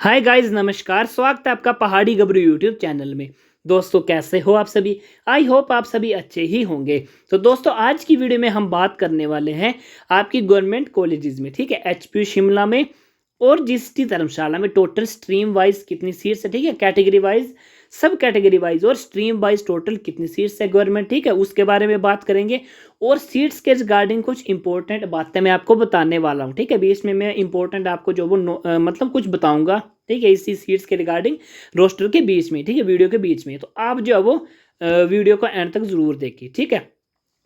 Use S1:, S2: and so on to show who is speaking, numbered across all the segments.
S1: Hi guys, नमस्कार। स्वागत है आपका पहाड़ी गबरू यूट्यूब चैनल में। दोस्तों, कैसे हो आप सभी? आई होप आप सभी अच्छे ही होंगे। तो दोस्तों, आज की वीडियो में हम बात करने वाले हैं आपकी गवर्नमेंट कॉलेजेस में, ठीक है, एचपीयू शिमला में और जीएसटी धर्मशाला में टोटल स्ट्रीम वाइज कितनी सीट्स है, ठीक है, कैटेगरी वाइज, सब कैटेगरी वाइज और स्ट्रीम वाइज टोटल कितनी सीट्स है गवर्नमेंट, ठीक है, उसके बारे में बात करेंगे। और सीट्स के रिगार्डिंग कुछ इंपॉर्टेंट बातें मैं आपको बताने वाला हूँ, ठीक है। बीच में मैं इंपॉर्टेंट आपको जो वो मतलब कुछ बताऊंगा, ठीक है, इसी सीट्स के रिगार्डिंग रोस्टर के बीच में, ठीक है, वीडियो के बीच में। तो आप जो है वो वीडियो को एंड तक जरूर देखिए, ठीक है।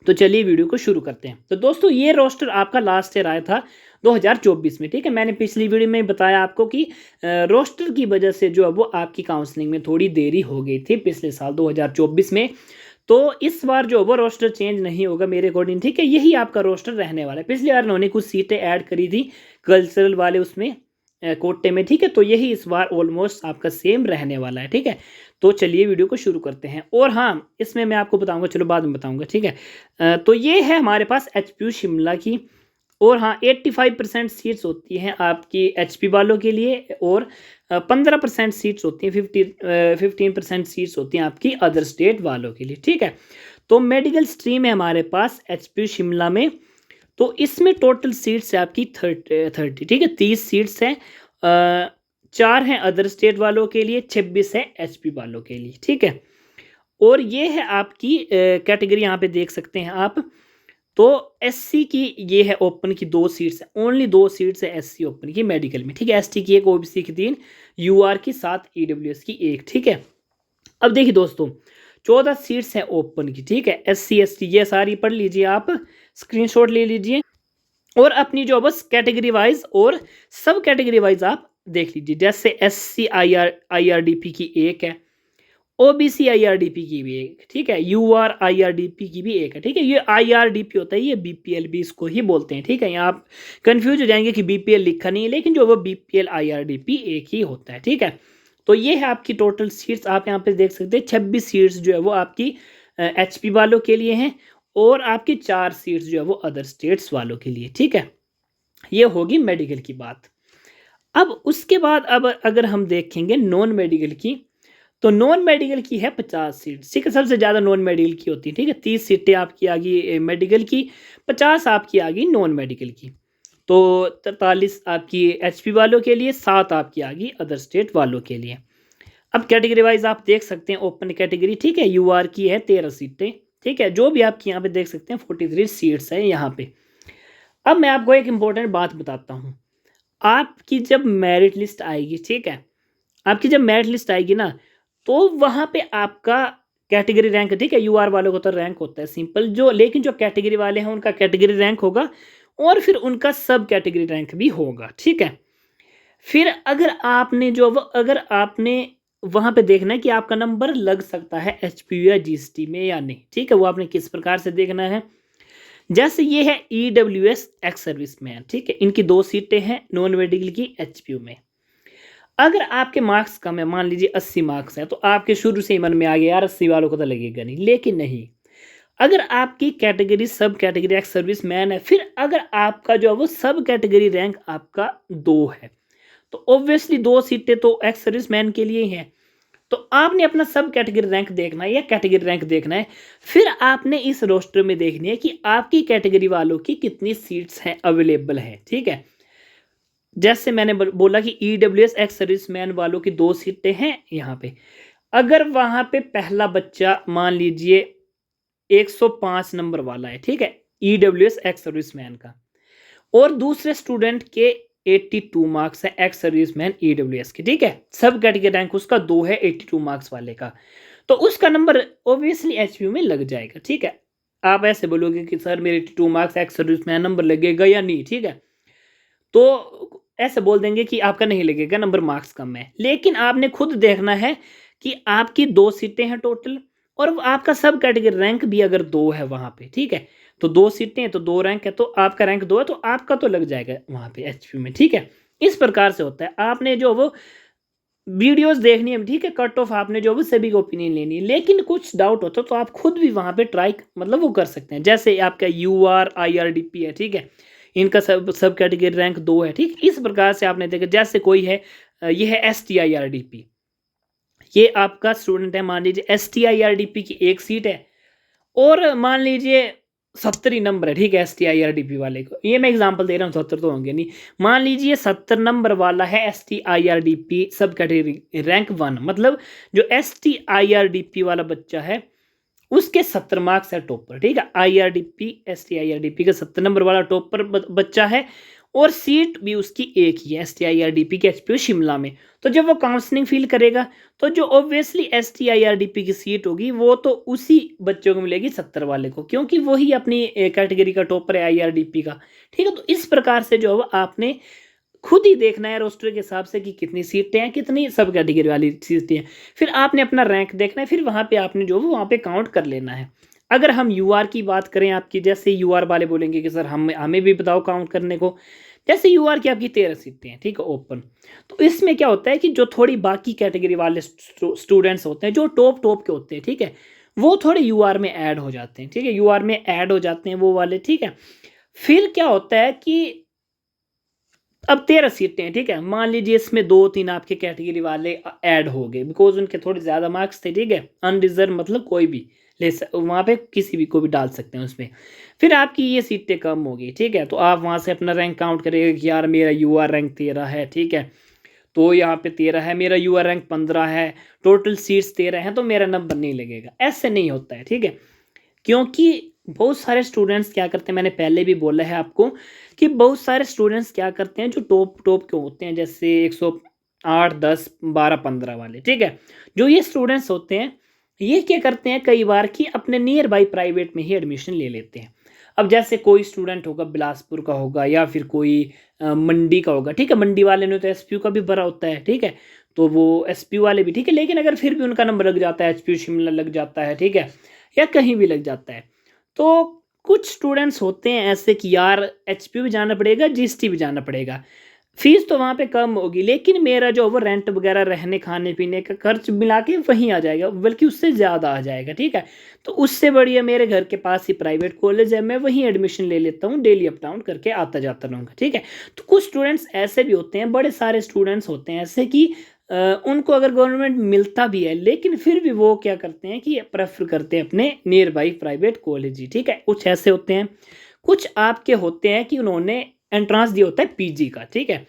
S1: तो चलिए वीडियो को शुरू करते हैं। तो दोस्तों, ये रोस्टर आपका लास्ट ईयर आया था 2024 में, ठीक है। मैंने पिछली वीडियो में बताया आपको कि रोस्टर की वजह से जो है वो आपकी काउंसलिंग में थोड़ी देरी हो गई थी पिछले साल 2024 में। तो इस बार जो वो रोस्टर चेंज नहीं होगा मेरे अकॉर्डिंग, ठीक है। यही आपका रोस्टर रहने वाला है। पिछली बार उन्होंने कुछ सीटें ऐड करी थी कल्चरल वाले उसमें कोटे में, ठीक है। तो यही इस बार ऑलमोस्ट आपका सेम रहने वाला है, ठीक है। तो चलिए वीडियो को शुरू करते हैं। और हाँ, इसमें मैं आपको बताऊंगा, चलो बाद में बताऊंगा, ठीक है। तो ये है हमारे पास एचपीयू शिमला की। और हाँ, 85% सीट्स होती हैं आपकी एचपी वालों के लिए और 15% सीट्स होती हैं, 15% सीट्स होती हैं आपकी अदर स्टेट वालों के लिए, ठीक है। तो मेडिकल स्ट्रीम है हमारे पास एचपी शिमला में। तो इसमें टोटल सीट्स है आपकी 30, ठीक है, 30 सीट्स हैं। 4 हैं अदर स्टेट वालों के लिए, 26 है एचपी वालों के लिए, ठीक है। और ये है आपकी कैटेगरी, यहाँ पे देख सकते हैं आप। तो एससी की ये है ओपन की 2 सीट्स है, ओनली 2 सीट्स है एससी ओपन की मेडिकल में, ठीक है। एसटी की 1, ओबीसी की 3, यूआर की 7, ईडब्ल्यूएस की 1, ठीक है। अब देखिए दोस्तों, 14 सीट्स है ओपन की, ठीक है। एससी एसटी ये सारी पढ़ लीजिए आप, स्क्रीनशॉट ले लीजिए और अपनी जो बस कैटेगरी वाइज और सब कैटेगरी वाइज आप देख लीजिए। जैसे एससी आईआरडीपी की 1 है, ओबीसी आईआरडीपी की भी एक, ठीक है, यूआर आईआरडीपी की भी एक है, ठीक है। ये आईआरडीपी होता है, ये बीपीएल भी इसको ही बोलते हैं, ठीक है। यहाँ आप कंफ्यूज हो जाएंगे कि बीपीएल लिखा नहीं है, लेकिन जो वो बीपीएल आईआरडीपी एक ही होता है, ठीक है। तो ये है आपकी टोटल सीट्स, आप यहाँ पे देख सकते हैं। 26 सीट्स जो है वो आपकी एचपी वालों के लिए हैं और आपकी 4 सीट्स जो है वो अदर स्टेट्स वालों के लिए, ठीक है। ये होगी मेडिकल की बात। अब उसके बाद अब अगर हम देखेंगे नॉन मेडिकल की, तो नॉन मेडिकल की है 50 सीट, ठीक है। सबसे ज़्यादा नॉन मेडिकल की होती है, ठीक है। 30 सीटें आपकी आ गई मेडिकल की, 50 आपकी आ गई नॉन मेडिकल की। तो 43 आपकी एचपी वालों के लिए, 7 आपकी आ गई अदर स्टेट वालों के लिए। अब कैटेगरी वाइज आप देख सकते हैं, ओपन कैटेगरी, ठीक है, यूआर की है 13 सीटें, ठीक है। जो भी आपकी यहाँ पे देख सकते हैं 43 सीट्स हैं यहाँ पे। अब मैं आपको एक इंपॉर्टेंट बात बताता हूँ। आपकी जब मेरिट लिस्ट आएगी, ठीक है, आपकी जब मेरिट लिस्ट आएगी ना, तो वहाँ पे आपका कैटेगरी रैंक, ठीक है, यूआर वालों को तो रैंक होता है सिंपल जो, लेकिन जो कैटेगरी वाले हैं उनका कैटेगरी रैंक होगा और फिर उनका सब कैटेगरी रैंक भी होगा, ठीक है। फिर अगर आपने वहाँ पे देखना है कि आपका नंबर लग सकता है एचपीयू या जीएसटी में या नहीं, ठीक है, वो आपने किस प्रकार से देखना है। जैसे ये है ईडब्ल्यूएस एक्स सर्विस मैन, ठीक है, इनकी 2 सीटें हैं नॉन मेडिकल की एचपीयू में। अगर आपके मार्क्स कम है, मान लीजिए 80 मार्क्स हैं, तो आपके शुरू से ही मन में आ गया यार 80 वालों को तो लगेगा नहीं, लेकिन नहीं। अगर आपकी कैटेगरी सब कैटेगरी एक्स सर्विस मैन है, फिर अगर आपका जो है वो सब कैटेगरी रैंक आपका 2 है, तो ऑब्वियसली 2 सीटें तो एक्स सर्विस मैन के लिए ही हैं। तो आपने अपना सब कैटेगरी रैंक देखना है या कैटेगरी रैंक देखना है। फिर आपने इस रोस्टर में देखनी है कि आपकी कैटेगरी वालों की कितनी सीट्स हैं अवेलेबल हैं, ठीक है। जैसे मैंने बोला कि ईडब्ल्यूएस एक्स सर्विसमैन वालों की 2 सीटें हैं यहाँ पे। अगर वहाँ पे पहला बच्चा मान लीजिए 105 नंबर वाला है, ठीक है, ईडब्ल्यूएस एक्स सर्विसमैन का, और दूसरे स्टूडेंट के 82 मार्क्स है एक्स सर्विसमैन ईडब्ल्यूएस के, ठीक है, सब कैटेगरी रैंक उसका 2 है 82 मार्क्स वाले का, तो उसका नंबर ऑब्वियसली एचपीयू में लग जाएगा, ठीक है। आप ऐसे बोलोगे कि सर मेरे 82 मार्क्स एक्स सर्विसमैन नंबर लगेगा या नहीं, ठीक है, तो ऐसे बोल देंगे कि आपका नहीं लगेगा, नंबर मार्क्स कम है। लेकिन आपने खुद देखना है कि आपकी 2 सीटें हैं टोटल और आपका सब कैटेगरी रैंक भी अगर 2 है वहाँ पे, ठीक है, तो 2 सीटें हैं तो 2 रैंक है, तो आपका रैंक 2 है तो आपका तो लग जाएगा वहाँ पे एचपी में, ठीक है। इस प्रकार से होता है। आपने जो वो वीडियोस देखनी है, ठीक है, कट ऑफ आपने जो भी सभी की ओपिनियन लेनी है, लेकिन कुछ डाउट होता है तो आप खुद भी वहाँ पे ट्राई मतलब वो कर सकते हैं। जैसे आपका यूआर आईआरडीपी है, ठीक है, इनका सब कैटेगरी रैंक 2 है, ठीक। इस प्रकार से आपने देखा, जैसे कोई है, ये है STIRDP, ये आपका स्टूडेंट है, मान लीजिए STIRDP की एक सीट है और मान लीजिए 70 ही नंबर है, ठीक है, STIRDP वाले को, ये मैं एग्जांपल दे रहा हूँ, 70 तो होंगे नहीं, मान लीजिए 70 नंबर वाला है STIRDP सब कैटेगरी रैंक 1, मतलब जो STIRDP वाला बच्चा है उसके 70 मार्क्स है टॉपर, ठीक है। STIRDP का 70 नंबर वाला टॉपर बच्चा है और सीट भी उसकी एक ही है STIRDP के HPU शिमला में। तो जब वो काउंसलिंग फील करेगा तो जो ऑब्वियसली STIRDP की सीट होगी वो तो उसी बच्चों को मिलेगी 70 वाले को, क्योंकि वही अपनी कैटेगरी का टॉपर है IRDP का, ठीक है। तो इस प्रकार से जो है आपने खुद ही देखना है रोस्टर के हिसाब से कि कितनी सीटें हैं, कितनी सब कैटेगरी वाली सीटें हैं, फिर आपने अपना रैंक देखना है, फिर वहाँ पे आपने जो वो वहाँ पे काउंट कर लेना है। अगर हम UR की बात करें आपकी, जैसे UR वाले बोलेंगे कि सर हमें भी बताओ काउंट करने को, जैसे UR की आपकी 13 सीटें हैं, ठीक है, ओपन। तो इसमें क्या होता है कि जो थोड़ी बाकी कैटेगरी वाले स्टूडेंट्स होते हैं जो टॉप के होते हैं, ठीक है, वो थोड़े UR में ऐड हो जाते हैं, ठीक है, UR में ऐड हो जाते हैं वो वाले, ठीक है। फिर क्या होता है कि अब 13 सीटें हैं, ठीक है, मान लीजिए इसमें 2-3 आपके कैटेगरी वाले ऐड हो गए बिकॉज उनके थोड़े ज़्यादा मार्क्स थे, ठीक है, अनरिजर्व मतलब कोई भी वहाँ पे किसी भी को भी डाल सकते हैं उसमें। फिर आपकी ये सीटें कम होगी, ठीक है, तो आप वहाँ से अपना रैंक काउंट करेंगे कि यार मेरा UR रैंक 13 है, ठीक है, तो यहाँ पे 13 है, मेरा UR रैंक 15 है, टोटल सीट्स 13 हैं, तो मेरा नंबर नहीं लगेगा। ऐसे नहीं होता है, ठीक है, क्योंकि बहुत सारे स्टूडेंट्स क्या करते हैं, मैंने पहले भी बोला है आपको कि बहुत सारे स्टूडेंट्स क्या करते हैं जो टॉप के होते हैं, जैसे 108, 10, 12, 15 वाले, ठीक है, जो ये स्टूडेंट्स होते हैं ये क्या करते हैं कई बार कि अपने नियर बाई प्राइवेट में ही एडमिशन ले लेते हैं। अब जैसे कोई स्टूडेंट होगा बिलासपुर का होगा या फिर कोई मंडी का होगा, ठीक है, मंडी वाले ने तो SPU का भी भरा होता है, ठीक है, तो वो SPU वाले भी, ठीक है, लेकिन अगर फिर भी उनका नंबर लग जाता है, HPU शिमला लग जाता है, ठीक है, या कहीं भी लग जाता है, तो कुछ स्टूडेंट्स होते हैं ऐसे कि यार HPU भी जाना पड़ेगा, GST भी जाना पड़ेगा, फीस तो वहाँ पे कम होगी, लेकिन मेरा जो वो रेंट वगैरह रहने खाने पीने का खर्च मिला के वहीं आ जाएगा, बल्कि उससे ज़्यादा आ जाएगा, ठीक है। तो उससे बढ़िया मेरे घर के पास ही प्राइवेट कॉलेज है, मैं वहीं एडमिशन ले लेता हूँ, डेली अप डाउन करके आता जाता रहूँगा, ठीक है। तो कुछ स्टूडेंट्स ऐसे भी होते हैं, बड़े सारे स्टूडेंट्स होते हैं ऐसे कि उनको अगर गवर्नमेंट मिलता भी है लेकिन फिर भी वो क्या करते हैं कि प्रेफर करते हैं अपने नियर बाई प्राइवेट कॉलेज ही, ठीक है। कुछ ऐसे होते हैं, कुछ आपके होते हैं कि उन्होंने एंट्रांस दिया होता है PG का, ठीक है,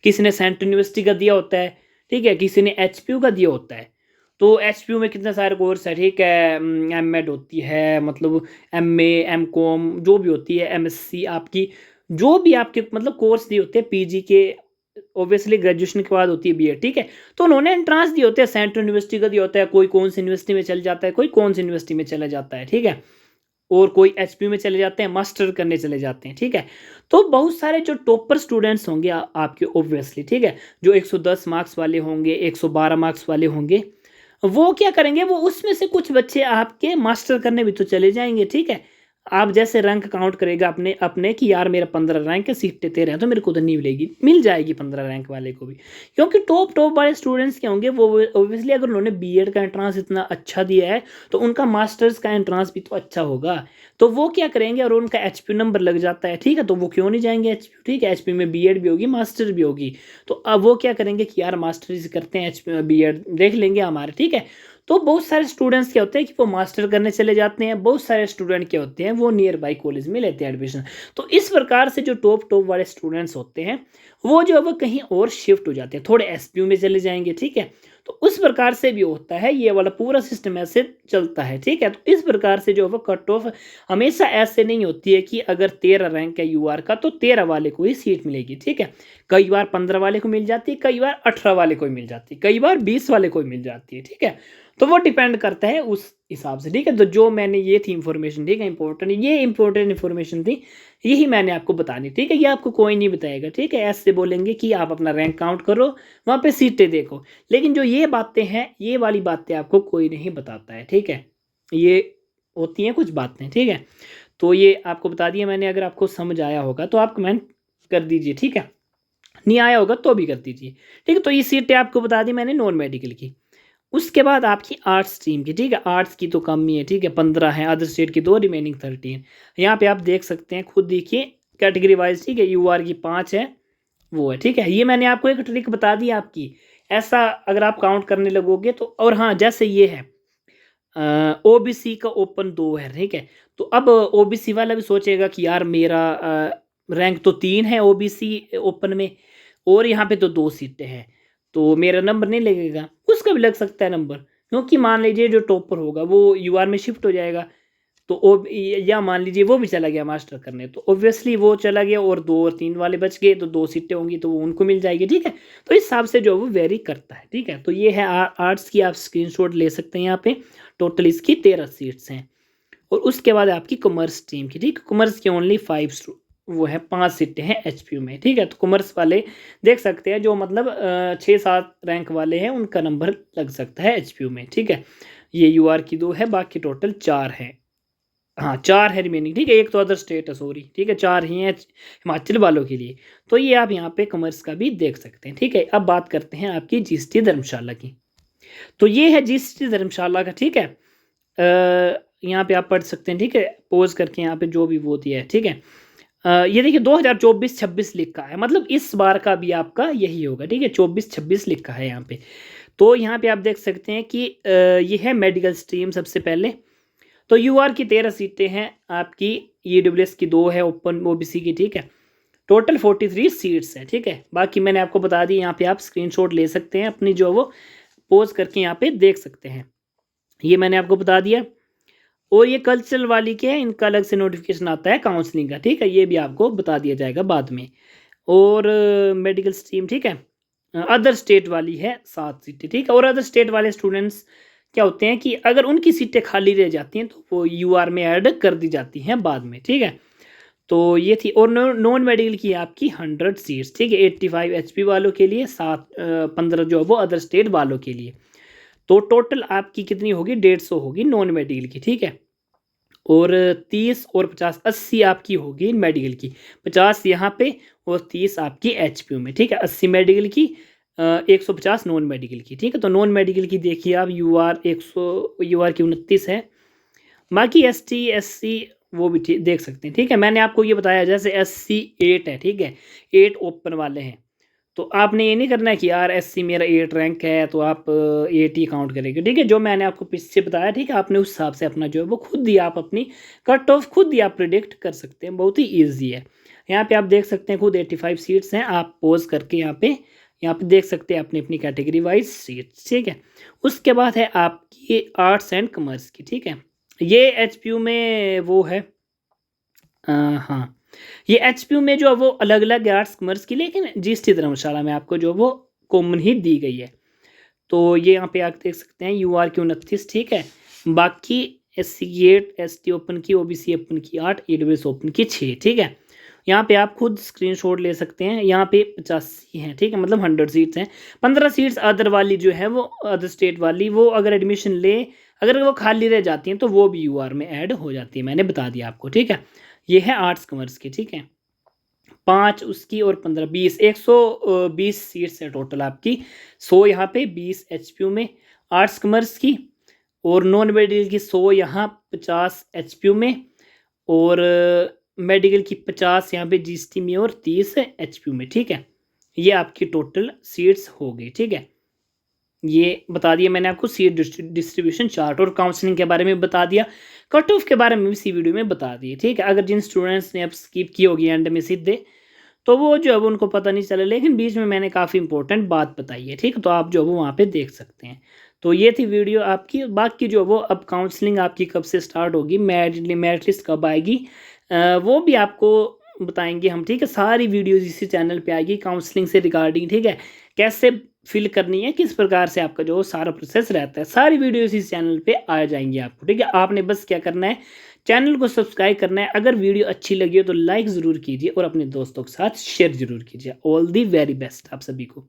S1: किसी ने सेंट्रल यूनिवर्सिटी का दिया होता है, ठीक है, किसी ने HPU का दिया होता है। तो HPU में कितने सारे कोर्स है, ठीक है, MEd होती है, मतलब MA MCom जो भी होती है, MSc आपकी जो भी आपके मतलब कोर्स दिए होते हैं PG के, ऑब्वियसली ग्रेजुएशन के बाद होती है BEd, ठीक है। तो उन्होंने एंट्रांस दिए होते हैं, सेंट्रल यूनिवर्सिटी का दिया होता है, कोई कौन सी यूनिवर्सिटी में चल जाता है, कोई कौन सी यूनिवर्सिटी में चला जाता है, ठीक है, और कोई HPU में चले जाते हैं, मास्टर करने चले जाते हैं, ठीक है। तो बहुत सारे जो टॉपर स्टूडेंट्स होंगे आपके ऑब्वियसली, ठीक है, जो 110 मार्क्स वाले होंगे, 112 मार्क्स वाले होंगे, वो क्या करेंगे, वो उसमें से कुछ बच्चे आपके मास्टर करने भी तो चले जाएंगे, ठीक है। आप जैसे रैंक काउंट करेगा अपने अपने कि यार मेरा 15 रैंक है, सीटें 13 हैं, तो मेरे को तो नहीं मिलेगी, मिल जाएगी 15 रैंक वाले को भी, क्योंकि टॉप वाले स्टूडेंट्स क्या होंगे, वो ऑब्वियसली अगर उन्होंने BEd का एंट्रांस इतना अच्छा दिया है तो उनका मास्टर्स का एंट्रांस भी तो अच्छा होगा, तो वो क्या करेंगे, और उनका HPU नंबर लग जाता है, ठीक है, तो वो क्यों नहीं जाएंगे HPU, ठीक है, HPU में BEd भी होगी, मास्टर भी होगी, तो अब वो क्या करेंगे कि यार मास्टर्स करते हैं, HPU BEd देख लेंगे हमारे, ठीक है। तो बहुत सारे स्टूडेंट्स क्या होते हैं कि वो मास्टर करने चले जाते हैं, बहुत सारे स्टूडेंट क्या होते हैं वो नियर बाई कॉलेज में लेते हैं एडमिशन। तो इस प्रकार से जो टॉप वाले स्टूडेंट्स होते हैं वो जो है वो कहीं और शिफ्ट हो जाते हैं, थोड़े SPU में चले जाएंगे, ठीक है। तो उस प्रकार से भी होता है, ये वाला पूरा सिस्टम ऐसे चलता है, ठीक है। तो इस प्रकार से जो है वो कट ऑफ हमेशा ऐसे नहीं होती है कि अगर 13 रैंक है UR का तो 13 वाले को ही सीट मिलेगी, ठीक है। कई बार 15 वाले को मिल जाती है, कई बार 18 वाले को मिल जाती है, कई बार 20 वाले को मिल जाती है, ठीक है। तो वो डिपेंड करता है उस हिसाब से, ठीक है। तो जो मैंने ये थी इन्फॉर्मेशन, ठीक है, इंपॉर्टेंट इन्फॉर्मेशन थी, यही मैंने आपको बतानी, ठीक है। ये आपको कोई नहीं बताएगा, ठीक है, ऐसे बोलेंगे कि आप अपना रैंक काउंट करो, वहाँ पे सीटें देखो, लेकिन जो ये बातें हैं, ये वाली बातें आपको कोई नहीं बताता है, ठीक है। ये होती हैं कुछ बातें, ठीक है। तो ये आपको बता दिया मैंने, अगर आपको समझ आया होगा तो आप कमेंट कर दीजिए, ठीक है, नहीं आया होगा तो भी कर दीजिए, ठीक है। तो ये सीटें आपको बता दी मैंने नॉन मेडिकल की। उसके बाद आपकी आर्ट्स स्ट्रीम की, ठीक है, आर्ट्स की तो कम ही है, ठीक है, 15 है, अदर स्टेट की 2, रिमेनिंग 13। यहाँ पे आप देख सकते हैं, खुद देखिए कैटेगरी वाइज, ठीक है। UR की 5 है, वो है, ठीक है। ये मैंने आपको एक ट्रिक बता दी आपकी, ऐसा अगर आप काउंट करने लगोगे तो। और हाँ, जैसे ये है OBC का ओपन 2 है, ठीक है। तो अब OBC वाला भी सोचेगा कि यार मेरा रैंक तो 3 है OBC ओपन में, और यहाँ पे तो 2 सीटें हैं, तो मेरा नंबर नहीं लगेगा। उसका भी लग सकता है नंबर, क्योंकि मान लीजिए जो टॉपर होगा वो UR में शिफ्ट हो जाएगा, तो या मान लीजिए वो भी चला गया मास्टर करने, तो ऑब्वियसली वो चला गया और 2 और 3 वाले बच गए, तो 2 सीटें होंगी तो वो उनको मिल जाएगी, ठीक है। तो इस हिसाब से जो वो वेरी करता है, ठीक है। तो ये है आर्ट्स की, आप स्क्रीनशॉट ले सकते हैं यहाँ पे। टोटल इसकी 13 सीट्स हैं। और उसके बाद आपकी कॉमर्स टीम की, ठीक है। कॉमर्स की ओनली 5 वो है 5 सीटें हैं HPU में, ठीक है। तो कॉमर्स वाले देख सकते हैं, जो मतलब 6-7 रैंक वाले हैं उनका नंबर लग सकता है HPU में, ठीक है। ये UR की 2 है, बाकी टोटल 4 है। हाँ 4 है रिमेनिंग, ठीक है। एक तो अदर स्टेट है, सॉरी, ठीक है। 4 ही हैं हिमाचल वालों के लिए। तो ये आप यहाँ पे कॉमर्स का भी देख सकते हैं, ठीक है। अब बात करते हैं आपकी GST धर्मशाला की। तो ये है GST धर्मशाला का, ठीक है। यहाँ पे आप पढ़ सकते हैं, ठीक है, पोज करके यहाँ पे जो भी वो दिया है, ठीक है। ये देखिए 2024-26 लिखा है, मतलब इस बार का भी आपका यही होगा, ठीक है। 24-26 लिखा है यहाँ पे। तो यहाँ पे आप देख सकते हैं कि ये है मेडिकल स्ट्रीम सबसे पहले। तो UR की 13 सीटें हैं आपकी, EWS की 2 है ओपन OBC की, ठीक है। टोटल 43 सीट्स हैं, ठीक है। बाकी मैंने आपको बता दी, यहाँ पे आप स्क्रीनशॉट ले सकते हैं अपनी, जो वो पोज करके यहाँ पे देख सकते हैं। ये मैंने आपको बता दिया। और ये कल्चरल वाली के हैं, इनका अलग से नोटिफिकेशन आता है काउंसलिंग का, ठीक है। ये भी आपको बता दिया जाएगा बाद में। और मेडिकल स्ट्रीम, ठीक है। अदर स्टेट वाली है 7 सीटें, ठीक है। और अदर स्टेट वाले स्टूडेंट्स क्या होते हैं कि अगर उनकी सीटें खाली रह जाती हैं तो वो UR में ऐड कर दी जाती हैं बाद में, ठीक है। तो ये थी। और नॉन मेडिकल की आपकी 100 सीट्स, ठीक है। 85 HP वालों के लिए, 15 जो है वो अदर स्टेट वालों के लिए। तो टोटल आपकी कितनी होगी, 150 होगी नॉन मेडिकल की, ठीक है। और 30 और 50 80 आपकी होगी मेडिकल की, 50 यहाँ पे और 30 आपकी HPU में, ठीक है। 80 मेडिकल की, 150 नॉन मेडिकल की, ठीक है। तो नॉन मेडिकल की देखिए आप UR 100 UR की 29 है। बाकी ST SC वो भी देख सकते हैं, ठीक है। मैंने आपको ये बताया, जैसे SC 8 है, ठीक है। 8 ओपन वाले हैं, तो आपने ये नहीं करना है कि यार SC मेरा 8 रैंक है तो आप 8 ही काउंट करेंगे, ठीक है। जो मैंने आपको पीछे बताया, ठीक है, आपने उस हिसाब से अपना जो है वो खुद ही आप अपनी कट ऑफ खुद ही आप प्रिडिक्ट कर सकते हैं, बहुत ही ईजी है। यहाँ पे आप देख सकते हैं खुद 85 सीट्स हैं। आप पोज करके यहाँ पे देख सकते हैं अपनी अपनी कैटेगरी वाइज सीट्स, ठीक है। उसके बाद है आपकी आर्ट्स एंड कॉमर्स की, ठीक है। ये HPU में वो है, हाँ, ये HPU में जो है वो अलग अलग आर्ट्स कॉमर्स की, लेकिन GST धर्मशाला में आपको जो वो कॉमन ही दी गई है। तो ये यहाँ पे आप देख सकते हैं UR की 29, ठीक है। बाकी SC 8, ST ओपन की, OBC ओपन की 8, EWS ओपन की 6, ठीक है। यहाँ पे आप खुद स्क्रीनशॉट ले सकते हैं। यहाँ पे 85 हैं, ठीक है, मतलब 100 सीट्स हैं। 15 सीट्स अदर वाली जो है वो अदर स्टेट वाली, वो अगर एडमिशन ले, अगर वो खाली रह जाती हैं तो वो भी UR में ऐड हो जाती है, मैंने बता दिया आपको, ठीक है। ये है आर्ट्स कॉमर्स की, ठीक है। 5 उसकी और 15 20 120 सीट्स है टोटल आपकी। 100 यहाँ पे 20 HPU में आर्ट्स कॉमर्स की, और नॉन मेडिकल की 100 यहाँ 50 HPU में, और मेडिकल की 50 यहाँ पे GST में, और 30 HPU में, ठीक है। ये आपकी टोटल सीट्स हो गई, ठीक है। ये बता दिया मैंने आपको सीट डिस्ट्रीब्यूशन चार्ट, और काउंसलिंग के बारे में बता दिया, कट ऑफ के बारे में भी इसी वीडियो में बता दिए, ठीक है। अगर जिन स्टूडेंट्स ने अब स्किप की होगी एंड में सीधे, तो वो जो है उनको पता नहीं चला, लेकिन बीच में मैंने काफ़ी इंपॉर्टेंट बात बताई है, ठीक है। तो आप जो है वो वहाँ पे देख सकते हैं। तो ये थी वीडियो आपकी। बाकी जो वो अब काउंसलिंग आपकी कब से स्टार्ट होगी, मेरिट लिस्ट कब आएगी, वो भी आपको बताएंगे हम, ठीक है। सारी वीडियोज इसी चैनल पे आएगी काउंसलिंग से रिगार्डिंग, ठीक है। कैसे फिल करनी है, किस प्रकार से आपका जो सारा प्रोसेस रहता है, सारी वीडियोज इस चैनल पे आ जाएंगी आपको, ठीक है। आपने बस क्या करना है, चैनल को सब्सक्राइब करना है। अगर वीडियो अच्छी लगी हो तो लाइक ज़रूर कीजिए और अपने दोस्तों के साथ शेयर ज़रूर कीजिए। ऑल दी वेरी बेस्ट आप सभी को।